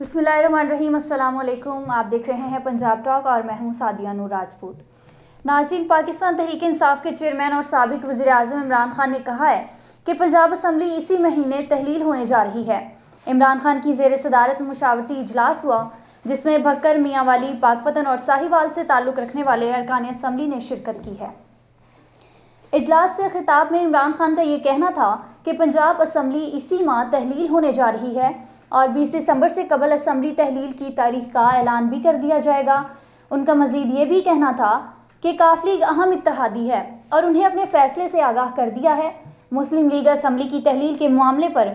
बिस्मिल्लाहिर्रहमानिर्रहीम, अस्सलाम वालेकुम। आप देख रहे हैं पंजाब टॉक और मैं हूं सादिया नूर राजपूत। नाज़रीन, पाकिस्तान तहरीक इंसाफ के चेयरमैन और साबिक वज़ीर आज़म इमरान खान ने कहा है कि पंजाब असम्बली इसी महीने तहलील होने जा रही है। इमरान खान की ज़ेर सदारत मुशावरती इजलास हुआ जिसमें भक्कर, मियांवाली, पाकपतन और साहिवाल से ताल्लुक़ रखने वाले अरकान असम्बली ने शिरकत की है। इजलास से खिताब में इमरान खान का ये कहना था कि पंजाब असम्बली इसी माह तहलील होने जा रही है और 20 दिसंबर से कबल असम्बली तहलील की तारीख का ऐलान भी कर दिया जाएगा। उनका मज़ीद ये भी कहना था कि काफ लीग अहम इत्तेहादी है और उन्हें अपने फ़ैसले से आगाह कर दिया है। मुस्लिम लीग असम्बली की तहलील के मामले पर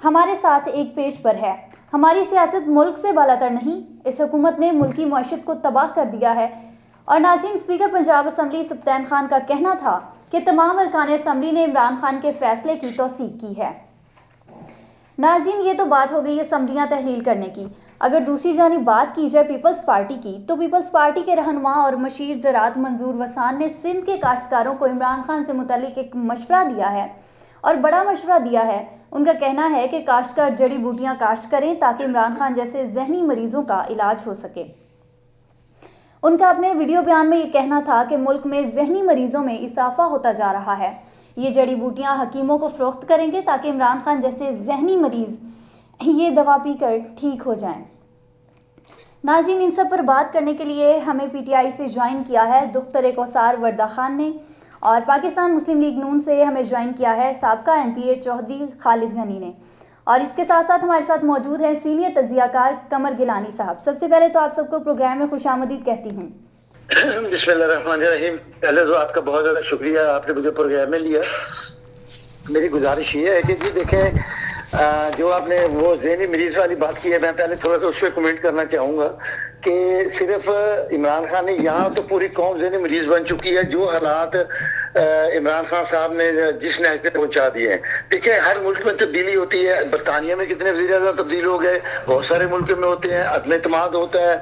हमारे साथ एक पेश पर है। हमारी सियासत मुल्क से बालातर नहीं, इस हुकूमत ने मुल्की मईशत को तबाह कर दिया है। और नाज़रीन, स्पीकर पंजाब असम्बली सब्तैन खान का कहना था कि तमाम अरकान असम्बली ने इमरान खान के फ़ैसले की तौसीक की है। नाज़रीन, ये तो बात हो गई असम्बलियाँ तहलील करने की। अगर दूसरी जानिब बात की जाए पीपल्स पार्टी की, तो पीपल्स पार्टी के रहनुमा और मशीर ज़राअत मंजूर वसान ने सिंध के काश्तकारों को इमरान खान से मुतल्लिक एक मशवरा दिया है और बड़ा मशवरा दिया है। उनका कहना है कि काश्तकार जड़ी बूटियाँ काश्त करें ताकि इमरान खान जैसे जहनी मरीज़ों का इलाज हो सके। उनका अपने वीडियो बयान में ये कहना था कि मुल्क में जहनी मरीज़ों में इजाफा होता जा रहा है। ये जड़ी बूटियाँ हकीमों को फ़रोख्त करेंगे ताकि इमरान खान जैसे जहनी मरीज़ ये दवा पीकर ठीक हो जाएं। नाज़रीन, इन सब पर बात करने के लिए हमें PTI से ज्वाइन किया है दुख्तर कौसार वर्दा खान ने, और पाकिस्तान मुस्लिम लीग नून से हमें ज्वाइन किया है साबका MPA चौधरी खालिद गनी ने, और इसके साथ साथ हमारे साथ मौजूद है सीनियर तजियाकार कमर गिलानी साहब। सबसे पहले तो आप सबको प्रोग्राम में खुशामदीद कहती हूँ। बिस्मिल्लाहिर्रहमानिर्रहीम। पहले तो आपका बहुत ज़्यादा शुक्रिया, आपने मुझे प्रोग्राम में लिया। मेरी गुजारिश ये है कि जी देखें, जो आपने वो ज़हनी मरीज़ वाली बात की है, मैं पहले थोड़ा सा उस पर कमेंट करना चाहूँगा कि सिर्फ इमरान खान ने, यहाँ तो पूरी कौम ज़हनी मरीज़ बन चुकी है। जो हालात इमरान खान साहब ने जिस नहज पे पहुँचा दिए हैं, देखिए हर मुल्क में तब्दीली होती है। बरतानिया में कितने वज़ीर-ए-आज़म तब्दील हो गए, बहुत सारे मुल्क में होते हैं। अदम एतमाद होता है,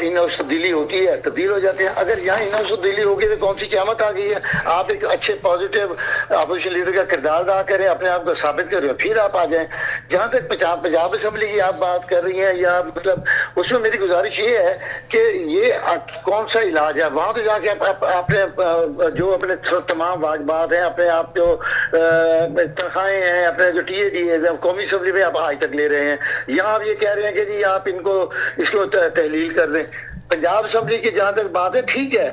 इन तब्दीली होती है, तब्दील हो जाते हैं। अगर यहाँ इन तब्दीली होगी तो कौन सी क़यामत आ गई है? आप एक अच्छे पॉजिटिव अपोजिशन लीडर का किरदार अदा करें, अपने आप को साबित करें, फिर आप आ जाएं। जहाँ तक पंजाब असम्बली की आप बात कर रही हैं, या मतलब उसमें मेरी गुजारिश ये है कि ये कौन सा इलाज है? वहाँ तो जाके आपने जो अपने तमाम वाजबात हैं, अपने आप जो तनख्वाहें हैं, अपने जो TAD है कौमी असम्बली में आप आज तक ले रहे हैं। यहाँ आप ये कह रहे हैं कि जी आप इसको तहलील कर दें। पंजाब असम्बली की जहाँ तक बात है, ठीक है,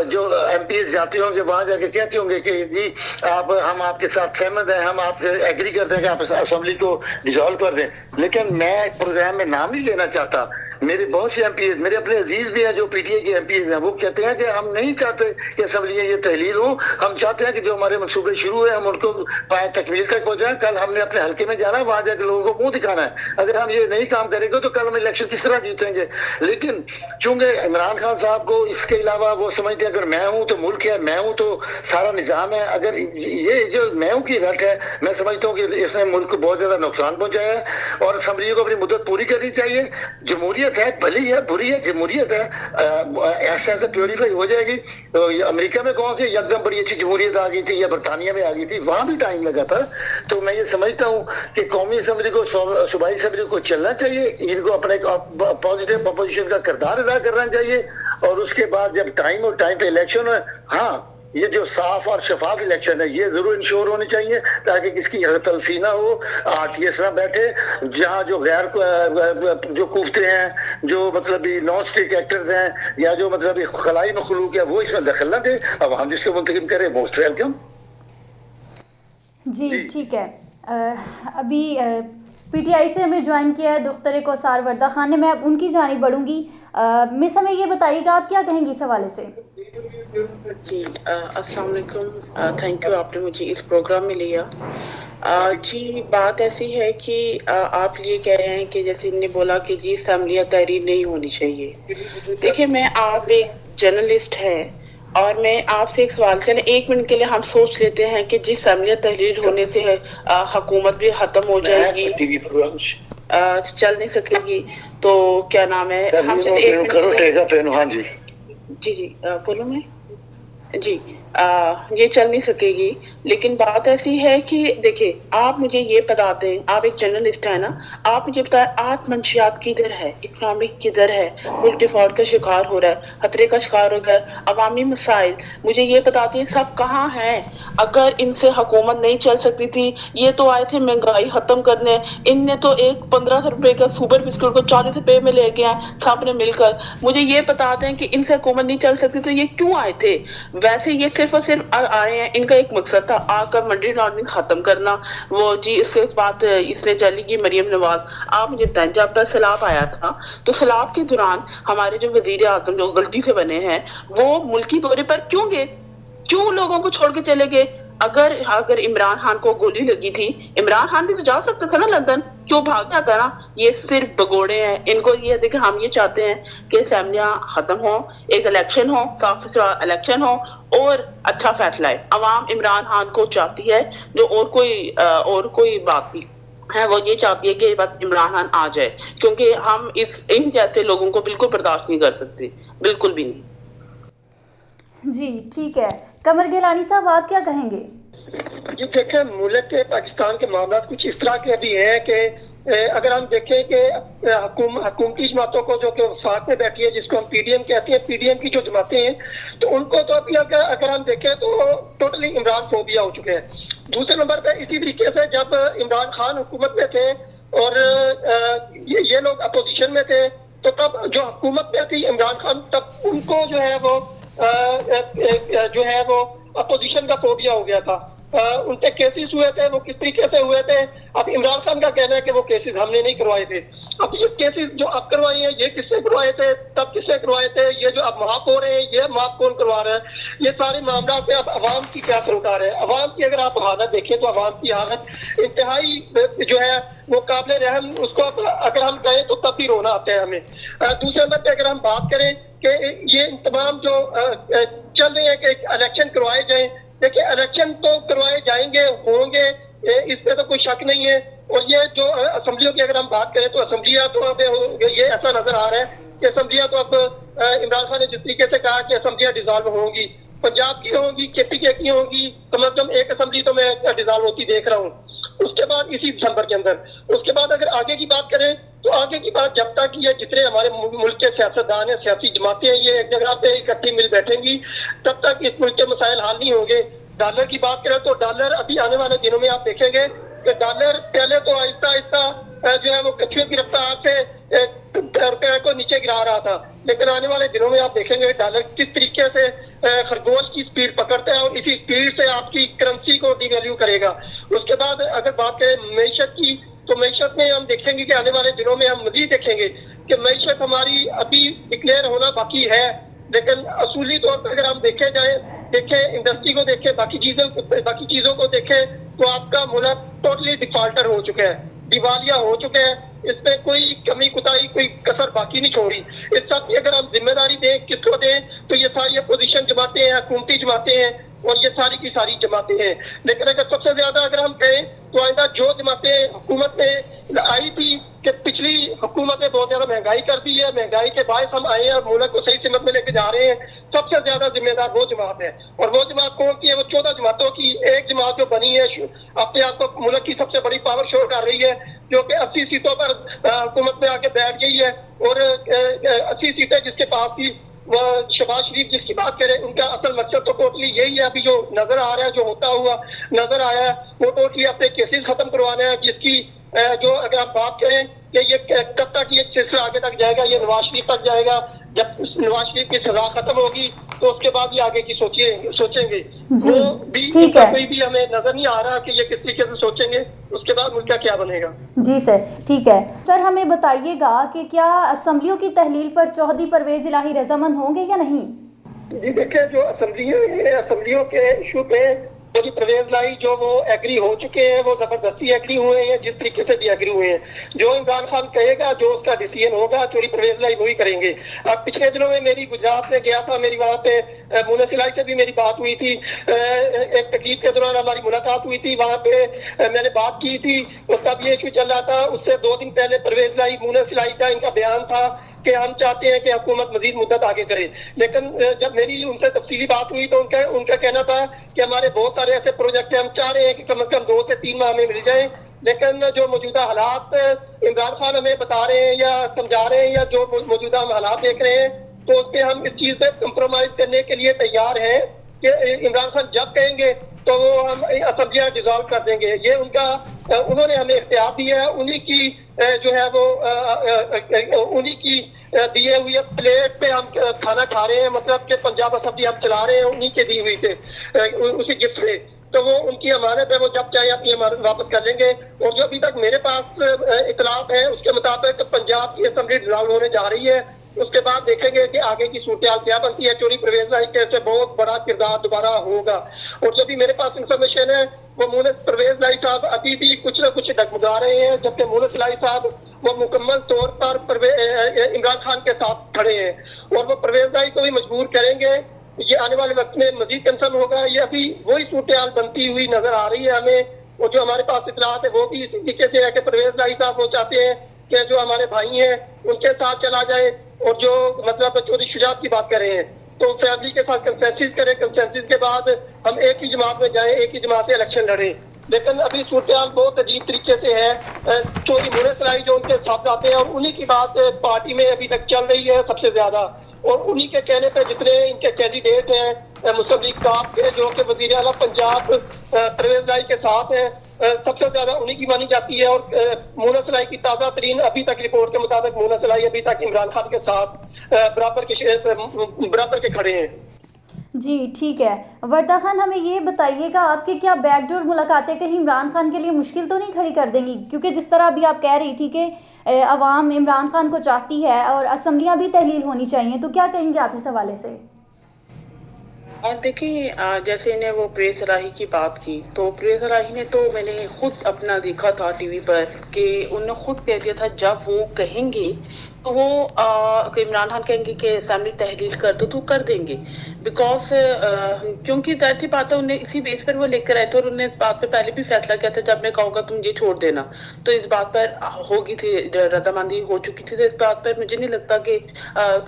जो MPs जाते होंगे वहाँ जाके कहते होंगे कि जी हम आपके साथ सहमत हैं, हम आप एग्री करते हैं कि आप असम्बली को डिसॉल्व कर दें। लेकिन मैं प्रोग्राम में नाम नहीं लेना चाहता। मेरे बहुत से MPs, मेरे अपने अजीज भी हैं जो PTI के MPs हैं, वो कहते हैं कि हम नहीं चाहते कि असम्बलियाँ ये तहलील हो। हम चाहते हैं कि जो हमारे मनसूबे शुरू है हम उनको पाए तकमील तक पहुँचाएं। कल हमने अपने हल्के में जाना है, वहाँ जाकर लोगों को मुँह दिखाना है। अगर हम ये नहीं काम करेंगे तो कल हम इलेक्शन किस तरह जीतेंगे? लेकिन चूंकि इमरान खान साहब को इसके अलावा वो समझते हैं अगर मैं हूँ तो मुल्क है, मैं हूँ तो सारा निज़ाम है। अगर ये जो मैं हूँ की रट है, मैं समझता हूँ कि इसने मुल्क को बहुत ज़्यादा नुकसान पहुँचाया है और असम्बलियों को अपनी मुद्दत पूरी करनी चाहिए। जमहूरियत है, भली है बुरी है, जमहूरियत है, ऐसे ऐसे प्योरीफाई हो जाएगी। तो अमेरिका में कौन सी एकदम बड़ी अच्छी जमहूरियत आ गई थी, या बरतानिया में आ गई थी, वहाँ भी टाइम लगा था। तो मैं ये समझता हूँ कि कौमी असम्बली को, सूबाई असम्बली को चलना चाहिए, इनको अपने पॉजिटिव अपोजिशन का किरदार अदा करना चाहिए। और उसके बाद जब टाइम पे इलेक्शन है, हाँ ये जो साफ और शफाफ इलेक्शन है ये जरूर इंश्योर होने चाहिए ताकि किसकी तलफी ना हो, RTS ना बैठे। जहाँ जो गैर जो कुफ्ते हैं, जो मतलब नॉन स्टेट एक्टर्स हैं, या जो मतलब खलाई मखलूक है, वो इसमें दखल ना दे। अब हम जिसको मुंतखब करें मोस्ट वेलकम। जी ठीक है। अभी PTI से हमें ज्वाइन किया है दुख्तर कौसार वर्दा खान ने। मैं अब उनकी जानिब बढ़ूंगी। मिस, हमें ये बताइएगा आप क्या कहेंगी इस हवाले से? जी अस्सलाम वालेकुम, थैंक यू, आपने मुझे इस प्रोग्राम में लिया। जी बात ऐसी है कि आप ये कह रहे हैं कि जैसे इन्होंने बोला कि जी असम्बलियाँ तहरीर नहीं होनी चाहिए। देखिए, आप एक जर्नलिस्ट हैं और मैं आपसे एक सवाल, चले 1 मिनट के लिए हम सोच लेते हैं कि जी असम्बलियाँ तहरीर होने से हुकूमत भी ख़त्म हो जाएगी, चल नहीं सकेगी, तो क्या नाम है, हम चले 1 मिनट। हाँ जी जी बोलो मैं जी ये चल नहीं सकेगी। लेकिन बात ऐसी है कि देखिए, आप मुझे ये बता दें, आप एक जर्नलिस्ट है ना, आप मुझे बताएं आज मंशियात किधर है, इकोनॉमिक किधर है, मुल्क डिफॉल्ट का शिकार हो रहा है, खतरे का शिकार हो गया, अवामी मसाइल, मुझे ये बताते हैं सब कहाँ हैं। अगर इनसे हुकूमत नहीं चल सकती थी, ये तो आए थे महंगाई खत्म करने, इनने तो एक 15 रुपए का सुपर बिस्कुट को 40 रुपए में ले गया सबने मिलकर। मुझे ये बताते हैं कि इनसे हुकूमत नहीं चल सकती तो ये क्यों आए थे। वैसे ये सिर्फ और सिर्फ आए हैं, इनका एक मकसद था आकर मनी लॉन्ड्रिंग खत्म करना। वो जी इसके बाद इसने चली गई मरियम नवाज। आप मुझे बताएं, जब तक सैलाब आया था तो सैलाब के दौरान हमारे जो वजीर आजम जो गलती से बने हैं वो मुल्की दौरे पर क्यों गए, क्यों लोगों को छोड़ के चले गए। अगर इमरान खान को गोली लगी थी, इमरान खान भी तो जा सकता था ना लंदन, क्यों भाग गया था ना। ये सिर्फ भगोड़े हैं। इनको ये देखे, हम ये चाहते हैं कि असेंबलियां खत्म हो, एक इलेक्शन हो, साफ सुथरा इलेक्शन हो और अच्छा फैसला है। अवाम इमरान खान को चाहती है, जो और कोई बात नहीं है, वो ये चाहती है कि बस इमरान खान आ जाए, क्योंकि हम इन जैसे लोगों को बिल्कुल बर्दाश्त नहीं कर सकते, बिल्कुल भी नहीं। जी ठीक है, कमर गिलानी साहब आप क्या कहेंगे? जी देखें, मुल्क के पाकिस्तान के मामला कुछ इस तरह के अभी हैं कि अगर हम देखें कि हुकूमती जमातों को जो कि साथ में बैठी है, जिसको हम पीडीएम कहते हैं, पीडीएम की जो जमातें हैं, तो उनको तो अभी अगर हम देखें तो टोटली इमरान फोबिया हो चुके हैं। दूसरे नंबर पे इसी तरीके से जब इमरान खान हुकूमत में थे और ये लोग अपोजिशन में थे, तो तब जो हुकूमत में थी इमरान खान, तब उनको जो है वो अपोजिशन का फोबिया हो गया था। उनके केसेस हुए थे, वो किस तरीके से हुए थे। अब इमरान खान का कहना है कि वो केसेस हमने नहीं करवाए थे। अब ये केसेस जो अब करवाए हैं, ये किससे करवाए थे, तब किससे करवाए थे, ये जो अब माफ हो रहे हैं, ये माफ कौन करवा रहा है, ये सारे मामला पे अब अवाम की क्या सरोकार है। अवाम की अगर आप हालत देखें तो अवाम की हालत इंतहाई जो है वो काबिल रहम, उसको अगर हम गए तो तब भी रोना आता है हमें। दूसरे नंबर पे अगर हम बात करें कि ये तमाम जो चल रहे हैं कि इलेक्शन करवाए जाए, देखिए इलेक्शन तो करवाए जाएंगे, होंगे, इस पे तो कोई शक नहीं है। और ये जो असेंबलियों की अगर हम बात करें तो असेंबलियां तो अब ये ऐसा नजर आ रहा है कि असेंबलियां तो अब इमरान खान ने जिस तरीके से कहा कि असेंबलियां डिसॉल्व होंगी, पंजाब की होंगी, केपीके की होंगी, कम से कम एक असेंबली तो मैं डिसॉल्व होती देख रहा हूँ उसके बाद इसी दिसंबर के अंदर। उसके बाद अगर आगे की बात करें तो आगे की बात, जब तक ये जितने हमारे मुल्क के सियासतदान हैं, सियासी जमातें हैं, ये एक जगह पे इकट्ठी मिल बैठेंगी, तब तक इस मुल्क के मसाइल हल नहीं होंगे। डॉलर की बात करें तो डॉलर अभी आने वाले दिनों में आप देखेंगे कि डॉलर पहले तो आहिस्ता आहिस्ता जो है वो कछुए की रफ्तार से रुपये को नीचे गिरा रहा था, लेकिन आने वाले दिनों में आप देखेंगे डॉलर किस तरीके से खरगोश की स्पीड पकड़ता है और इसी स्पीड से आपकी करेंसी को डिवैल्यू करेगा। उसके बाद अगर बात करें मईशत की, तो मईशत में हम देखेंगे कि आने वाले दिनों में हम मजीद देखेंगे कि मईशत हमारी अभी डिक्लेयर होना बाकी है, लेकिन असूली तौर पर अगर हम देखें इंडस्ट्री को देखें, बाकी चीजों को देखें, तो आपका मुल्क टोटली डिफॉल्टर हो चुका है, दिवालिया हो चुके हैं। इसमें कोई कमी कुताही, कोई कसर बाकी नहीं छोड़ी। इस सब की अगर हम जिम्मेदारी दें, किसको दें, तो ये सारी अपोजिशन जमातें हैं, हुकूमती जमातें हैं और ये सारी की सारी जमातें हैं। लेकिन अगर सबसे ज्यादा अगर हम कहें तो आइंदा जो जमातें हुकूमत में आई थी कि पिछली हुकूमत ने बहुत ज्यादा महंगाई कर दी है, महंगाई के बायस हम आए हैं और मुल्क को सही सिमत में लेके जा रहे हैं, सबसे ज्यादा जिम्मेदार वो जमात है। और वो जमात कौन की है? वो 14 जमातों की एक जमात जो बनी है, अपने आप को मुल्क की सबसे बड़ी पावर शो कर रही है, जो कि 80 सीटों पर हुकूमत में आके बैठ गई है और 80 सीटें जिसके पास थी, वो शहबाज शरीफ जिसकी बात करें, उनका असल मकसद तो टोटली यही है, अभी जो नजर आ रहा है, जो होता हुआ नजर आया है, वो टोटली अपने केसेस खत्म करवाना है, जिसकी जो अगर आप बात करें कि ये कब तक ये सिलसिला आगे तक जाएगा, ये नवाज शरीफ तक जाएगा। जब नवाज शरीफ की सजा खत्म होगी तो उसके बाद ही आगे की सोचेंगे। जी, वो भी ठीक है, कोई भी हमें नजर नहीं आ रहा कि ये किस तरीके से सोचेंगे, उसके बाद मुल्क का क्या बनेगा। जी सर, ठीक है सर, हमें बताइएगा कि क्या असेंबलियों की तहलील पर चौधरी परवेज इलाही रजामंद होंगे या नहीं? जी देखिए, जो असेंबलियों के इशू पे चौधरी परवेज इलाही जो वो एग्री हो चुके हैं, वो जबरदस्ती एग्री हुए हैं, जिस तरीके से भी एग्री हुए हैं। जो इमरान खान कहेगा, जो उसका डिसीजन होगा, चौधरी परवेज इलाही वही करेंगे। अब पिछले दिनों में मेरी गुजरात में गया था, मेरी वहाँ पे मुनस इलाही से भी मेरी बात हुई थी, एक तकरीब के दौरान हमारी मुलाकात हुई थी, वहाँ पे मैंने बात की थी, और तब ये इशू चल रहा था। उससे 2 दिन पहले परवेज इलाही, मुनस इलाही का इनका बयान था کہ ہم چاہتے ہیں کہ حکومت مزید مدت آگے کرے. لیکن جب میری ان سے تفصیلی بات ہوئی تو ان کا کہنا تھا کہ ہمارے بہت سارے ایسے پروجیکٹ ہیں, ہم چاہ رہے ہیں کہ کم از کم 2 سے 3 ماہ ہمیں مل جائیں, لیکن جو موجودہ حالات عمران خان ہمیں بتا رہے ہیں یا سمجھا رہے ہیں یا جو موجودہ ہم حالات دیکھ رہے ہیں تو اس پہ ہم اس چیز سے کمپرومائز کرنے کے لیے تیار ہیں کہ عمران خان جب کہیں گے تو وہ ہم اسمبلیاں ڈیزالو کر دیں گے. یہ انہوں نے ہمیں اختیار دیا ہے, انہی کی جو ہے وہ انہی کی دیے ہوئے پلیٹ پہ ہم کھانا کھا رہے ہیں, مطلب کہ پنجاب اسمبلی ہم چلا رہے ہیں انہی کے دی ہوئی سے اسی گفٹ سے. تو وہ ان کی امانت ہے, وہ جب چاہے اپنی امانت واپس کر لیں گے. اور جو ابھی تک میرے پاس اطلاعات ہیں اس کے مطابق پنجاب کی اسمبلی ڈیزالو ہونے جا رہی ہے. اس کے بعد دیکھیں گے کہ آگے کی صورتحال کیا بنتی ہے. چوری پرویز لائی کے سے بہت بڑا کردار دوبارہ ہوگا. اور جو بھی میرے پاس انفارمیشن ہے وہ مونس پرویز لائی صاحب ابھی بھی کچھ نہ کچھ ڈگمگا رہے ہیں, جبکہ مونس لائی صاحب وہ مکمل طور پر عمران خان کے ساتھ کھڑے ہیں اور وہ پرویز لائی کو بھی مجبور کریں گے. یہ آنے والے وقت میں مزید کنسرن ہوگا. یہ ابھی وہی صورتحال بنتی ہوئی نظر آ رہی ہے ہمیں. اور جو ہمارے پاس اطلاعات ہے وہ بھی اسی طریقے سے ہے کہ پرویز لائی صاحب وہ چاہتے ہیں کہ جو ہمارے بھائی ہیں ان کے ساتھ چلا جائے, اور جو مطلب چوری شجاعت کی بات کر رہے ہیں تو فیملی کے ساتھ کنسنسس کریں, کنسنسس کے بعد ہم ایک ہی جماعت میں جائیں, ایک ہی جماعت سے الیکشن لڑیں. لیکن ابھی صورتحال بہت عجیب طریقے سے ہے. چوری مونس لائی جو ان کے ساتھ آتے ہیں اور انہی کی بات پارٹی میں ابھی تک چل رہی ہے سب سے زیادہ, اور انہی کے کہنے پہ جتنے ان کے کینڈیڈیٹ ہیں مسلم لیگ کاف کے جو کہ وزیر اعلیٰ پنجاب پرویز لائی کے ساتھ ہیں, سب سے زیادہ انہی کی مانی جاتی ہے. اور مونس لائی کی تازہ ترین ابھی تک رپورٹ کے مطابق مونس لائی ابھی تک عمران خان کے ساتھ برابر کے کھڑے ہیں. جی ٹھیک ہے. وردہ خان ہمیں یہ بتائیے گا آپ کے کیا بیک ڈور ملاقاتیں کہیں عمران خان کے لیے مشکل تو نہیں کھڑی کر دیں گی, کیونکہ جس طرح ابھی آپ کہہ رہی تھی کہ عوام عمران خان کو چاہتی ہے اور اسمبلیاں بھی تحلیل ہونی چاہیے, تو کیا کہیں گے آپ اس حوالے سے؟ دیکھیں جیسے انہیں وہ پریس الہی کی بات کی تو پریس الہی نے تو میں نے خود اپنا دیکھا تھا ٹی وی پر کہ انہوں نے خود کہہ دیا تھا جب وہ کہیں گے تو وہ عمران خان کہیں گے کہ اسمبلی تحلیل کر دو تو کر دیں گے, بیکاز کیونکہ ظاہر سی بات ہے انہیں اسی بیس پر وہ لے کر آئے تھے اور انہوں نے اس بات پہ پہلے بھی فیصلہ کیا تھا جب میں کہوں گا تم یہ چھوڑ دینا تو اس بات پر ہوگی تھی رضامندی ہو چکی تھی. تو اس بات پر مجھے نہیں لگتا کہ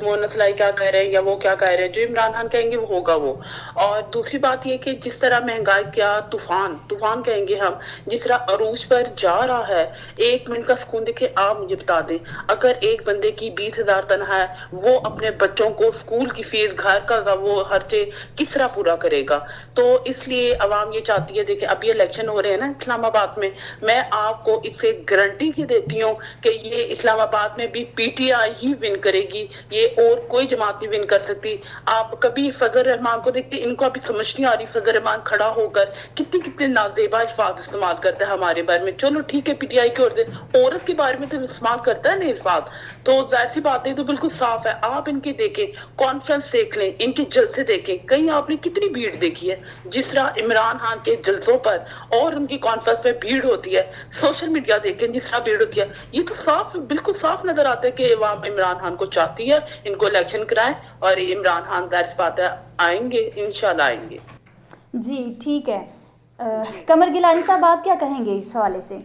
مونس لائی کیا کہہ رہے ہیں یا وہ کیا کہہ رہے ہیں, جو عمران خان کہیں گے وہ ہوگا وہ. اور دوسری بات یہ کہ جس طرح مہنگائی کیا طوفان کہیں گے ہم, جس طرح عروج پر جا رہا ہے, 1 منٹ کا سکون دیکھیں آپ مجھے بتا دیں اگر ایک بندے کی 20,000 تنخواہ ہے وہ اپنے بچوں کو اسکول کی فیس گھر کا وہ خرچے کس طرح پورا کرے گا. تو اس لیے عوام یہ چاہتی ہے, دیکھیں اب یہ الیکشن ہو رہے ہیں نا اسلام آباد میں آپ کو اس سے گارنٹی کی دیتی ہوں کہ یہ اسلام آباد میں بھی P T I he one کرے گی, یہ اور کوئی جماعت نہیں ون کر سکتی. آپ کبھی فضل الرحمان کو دیکھتے, ان کو ابھی سمجھ نہیں آ رہی فضل الرحمان کھڑا ہو کر کتنے نازیبا الفاظ استعمال کرتا ہے ہمارے بارے میں. چلو ٹھیک ہے پی ٹی آئی کی عورت کے بارے میں تو استعمال کرتا ہے نا الفاظ, تو ظاہر سی بات ہے تو بالکل صاف ہے. آپ ان کی دیکھیں کانفرنس دیکھ لیں, ان کے جلسے دیکھیں, کہیں آپ نے کتنی بھیڑ دیکھی ہے جس طرح عمران خان کے جلسوں پر اور ان کی کانفرنس پہ بھیڑ ہوتی ہے. سوشل میڈیا دیکھیں جس طرح بھیڑ ہوتی ہے, یہ تو بالکل صاف نظر آتا ہے کہ عوام عمران خان کو چاہتی ہے, ان کو الیکشن کرائیں اور عمران خان ظاہر سی بات ہے آئیں گے, انشاءاللہ آئیں گے. جی ٹھیک ہے. قمر گیلانی صاحب آپ کیا کہیں گے اس حوالے سے؟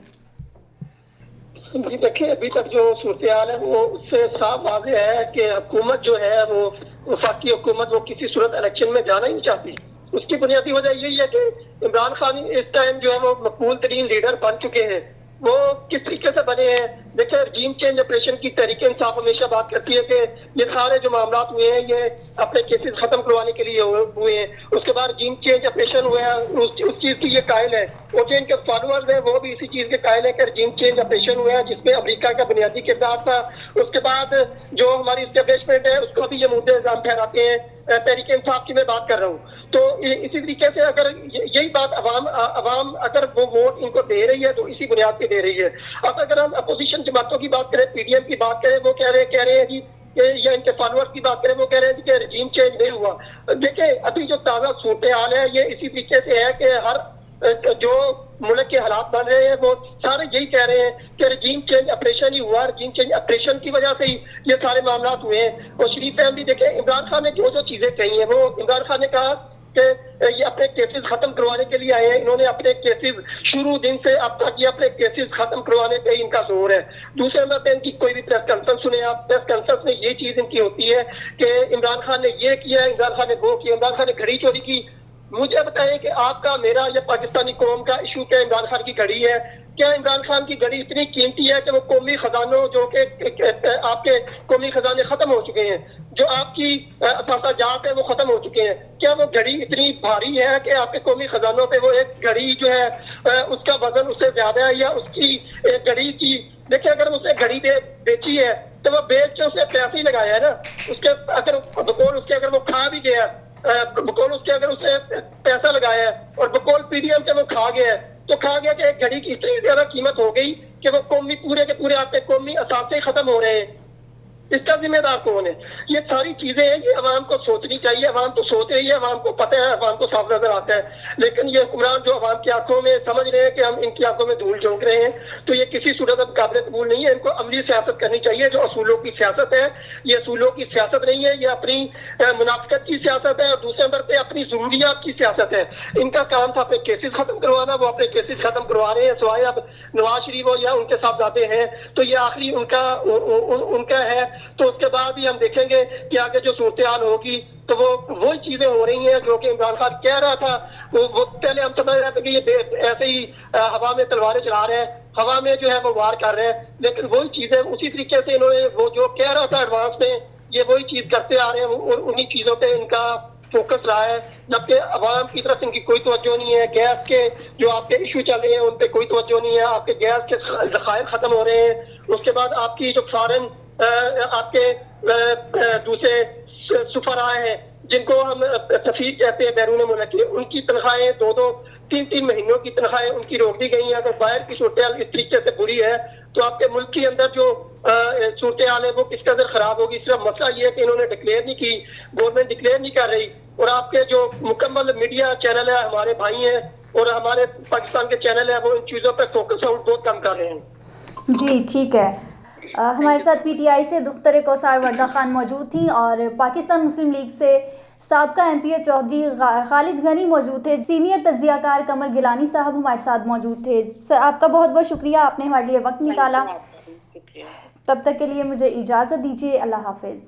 جی دیکھیں ابھی تک جو صورتحال ہے وہ اس سے صاف واضح ہے کہ حکومت جو ہے وہ وفاقی حکومت وہ کسی صورت الیکشن میں جانا ہی نہیں چاہتی. اس کی بنیادی وجہ یہی ہے کہ عمران خان اس ٹائم جو ہے وہ مقبول ترین لیڈر بن چکے ہیں. وہ کس طریقے سے بنے ہیں, دیکھیں رجیم چینج آپریشن کی تحریک انصاف ہمیشہ بات کرتی ہے کہ یہ سارے جو معاملات ہوئے ہیں یہ اپنے کیسز ختم کروانے کے لیے ہوئے ہیں. اس کے بعد رجیم چینج آپریشن ہوا ہے, اس چیز کی یہ قائل ہے, اور جو ان کے فالوورز ہیں وہ بھی اسی چیز کے قائل ہیں کہ رجیم چینج آپریشن ہوا ہے جس میں امریکہ کا بنیادی کردار تھا. اس کے بعد جو ہماری اسٹیبلشمنٹ ہے اس کو بھی یہ مدعے الزام ٹھہراتے ہیں. تحریک انصاف کی میں بات کر رہا ہوں. تو اسی طریقے سے اگر یہی بات عوام اگر وہ ووٹ ان کو دے رہی ہے تو اسی بنیاد پہ دے رہی ہے. اب اگر ہم اپوزیشن جماعتوں کی بات کریں, پی ڈی ایم کی بات کریں, وہ کہہ رہے ہیں جی یا ان کے فالوورز کی بات کریں وہ کہہ رہے ہیں کہ رجیم چینج نہیں ہوا. دیکھیں ابھی جو تازہ صورتحال ہے یہ اسی طریقے سے ہے کہ ہر جو ملک کے حالات بن رہے ہیں وہ سارے یہی کہہ رہے ہیں کہ رجیم چینج آپریشن ہی ہوا, رجیم چینج آپریشن کی وجہ سے ہی یہ سارے معاملات ہوئے ہیں. اور شریف فیملی دیکھیں عمران خان نے جو چیزیں کہی ہیں, وہ عمران خان نے کہا کہ یہ اپنے کیسز ختم کروانے کے لیے آئے ہیں. انہوں نے اپنے کیسز شروع دن سے اب تک یہ اپنے کیسز ختم کروانے پہ ان کا زور ہے. دوسرے نمبر پہ ان کی کوئی بھی پریس کانفرنس سنیں آپ, پریس کانفرنس میں یہ چیز ان کی ہوتی ہے کہ عمران خان نے یہ کیا, عمران خان نے وہ کیا, عمران خان نے گھڑی چوری کی. مجھے بتائیں کہ آپ کا, میرا یا پاکستانی قوم کا ایشو کیا عمران خان کی گھڑی ہے؟ کیا عمران خان کی گھڑی اتنی قیمتی ہے کہ وہ قومی خزانوں, جو کہ آپ کے قومی خزانے ختم ہو چکے ہیں, جو آپ کی اثاثہ جات ہے وہ ختم ہو چکے ہیں, کیا وہ گھڑی اتنی بھاری ہے کہ آپ کے قومی خزانوں پہ وہ ایک گھڑی جو ہے اس کا وزن اس سے زیادہ ہے, یا اس کی گھڑی کی, دیکھیں اگر اسے گھڑی بیچی ہے تو وہ بیچ کے اسے پیسے ہی لگایا ہے نا, اس کے اگر بقول اس کے اگر وہ کھا بھی گیا, بقول اس کے اگر اسے پیسہ لگایا ہے اور بقول پی ڈی ایم سے وہ کھا گیا ہے, تو کھا گیا کہ ایک گھڑی کی اتنی زیادہ قیمت ہو گئی کہ وہ قومی پورے کے پورے آپ کے قومی اثاثے ختم ہو رہے ہیں. اس کا ذمہ دار کون ہے؟ یہ ساری چیزیں ہیں, یہ عوام کو سوچنی چاہیے. عوام تو سوچ رہی ہے, عوام کو پتہ ہے, عوام کو صاف نظر آتا ہے, لیکن یہ حکمران جو عوام کی آنکھوں میں سمجھ رہے ہیں کہ ہم ان کی آنکھوں میں دھول جھونک رہے ہیں, تو یہ کسی صورت میں قابل قبول نہیں ہے. ان کو عملی سیاست کرنی چاہیے, جو اصولوں کی سیاست ہے. یہ اصولوں کی سیاست نہیں ہے, یہ اپنی منافقت کی سیاست ہے, اور دوسرے نمبر پہ اپنی ضروریات کی سیاست ہے. ان کا کام تھا اپنے کیسز ختم کروانا, وہ اپنے کیسز ختم کروا رہے ہیں, سوائے اب نواز شریف ہو یا ان کے صاحبزادے ہیں, تو یہ آخری ان کا ہے. تو اس کے بعد ہم دیکھیں گے کہ آگے جو صورتحال ہوگی تو وہ وہی چیزیں ہو رہی ہیں جو کہ عمران خان کہہ رہا تھا. وہ پہلے ہم سمجھ رہے تھے کہ یہ ایسے ہی ہوا میں تلواریں چلا رہے ہیں, ہوا میں جو ہے وہ وار کر رہے ہیں, لیکن وہی چیزیں اسی طریقے سے انہوں نے وہ جو کہہ رہا تھا ایڈوانس میں, یہ وہی چیز کرتے آ رہے ہیں, اور انہی چیزوں پہ ان کا فوکس رہا ہے, جبکہ عوام کی طرف ان کی کوئی توجہ نہیں ہے. گیس کے جو آپ کے ایشو چل رہے ہیں ان پہ کوئی توجہ نہیں ہے. آپ کے گیس کے ذخائر ختم ہو رہے ہیں. اس کے بعد آپ کی جو فارن آپ کے دوسرے سفراء ہیں جن کو ہم سفیر کہتے ہیں بیرون ملک کے, ان کی تنخواہیں 2-3 مہینوں کی تنخواہیں ان کی روک دی گئی ہیں. اگر باہر کی صورتحال اس طریقے سے بری ہے تو آپ کے ملک کے اندر جو صورتحال ہے وہ کس قدر خراب ہوگی. صرف مسئلہ یہ ہے کہ انہوں نے ڈکلیئر نہیں کی, گورنمنٹ ڈکلیئر نہیں کر رہی, اور آپ کے جو مکمل میڈیا چینل ہے, ہمارے بھائی ہیں اور ہمارے پاکستان کے چینل ہیں, وہ ان چیزوں پہ فوکس بہت کم کر رہے ہیں. جی ٹھیک ہے. ہمارے ساتھ پی ٹی آئی سے دختر کوثر وردہ خان موجود تھیں, اور پاکستان مسلم لیگ سے سابقہ ایم پی اے چودھری خالد غنی موجود تھے. سینئر تجزیہ کار قمر گیلانی صاحب ہمارے ساتھ موجود تھے. آپ کا بہت بہت شکریہ, آپ نے ہمارے لیے وقت نکالا. تب تک کے لیے مجھے اجازت دیجیے. اللہ حافظ.